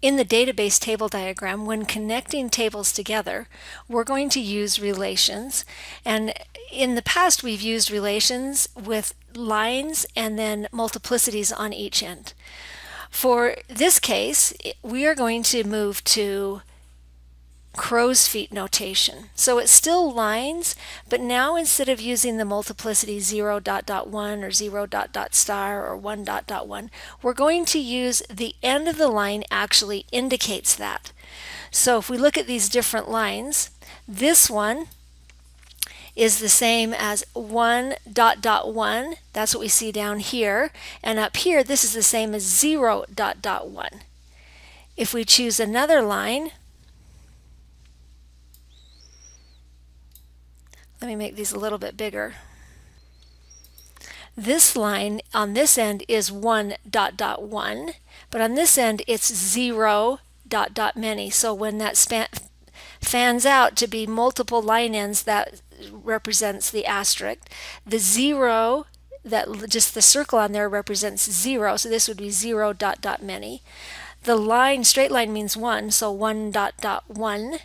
In the database table diagram, when connecting tables together, we're going to use relations. And in the past, we've used relations with lines and then multiplicities on each end. For this case, we are going to move to crow's feet notation. So it's still lines, but now instead of using the multiplicity 0 dot dot 1 or 0 dot dot star or 1 dot dot 1, we're going to use the end of the line actually indicates that. So if we look at these different lines, this one is the same as 1 dot dot 1. That's what we see down here. And up here, this is the same as 0 dot dot 1. If we choose another line, let me make these a little bit bigger. This line on this end is 1 dot dot 1, but on this end it's 0 dot dot many. So when that fans out to be multiple line ends, that represents the asterisk. The 0, that just the circle on there represents 0, so this would be 0 dot dot many. The line, straight line means 1, so 1 dot dot 1.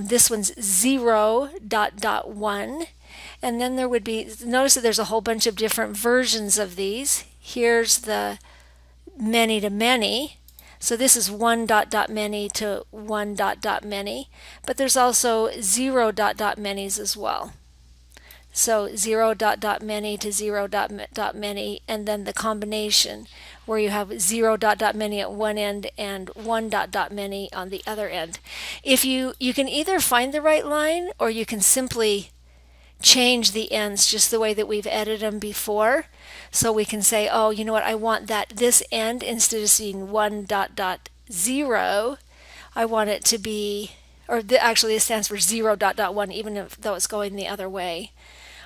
This one's 0 dot dot 1, and then there would be, notice that there's a whole bunch of different versions of these. Here's the many to many, so this is 1 dot dot many to 1 dot dot many, but there's also 0 dot dot manys as well. So 0 dot dot many to 0 dot dot many, and then the combination where you have 0 dot dot many at one end and 1 dot dot many on the other end. If you can either find the right line or you can simply change the ends just the way that we've edited them before. So we can say, oh, you know what, I want this end, instead of seeing 1 dot dot 0, I want it to be, or actually this stands for 0 dot dot 1, even though it's going the other way.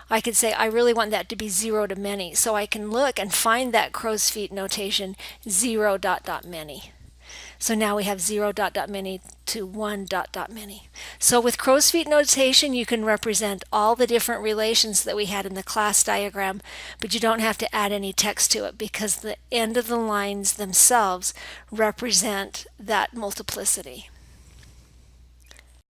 I could say I really want that to be 0 to many, so I can look and find that crow's feet notation 0 dot dot many. So now we have 0 dot dot many to 1 dot dot many. So with crow's feet notation, you can represent all the different relations that we had in the class diagram, but you don't have to add any text to it because the end of the lines themselves represent that multiplicity.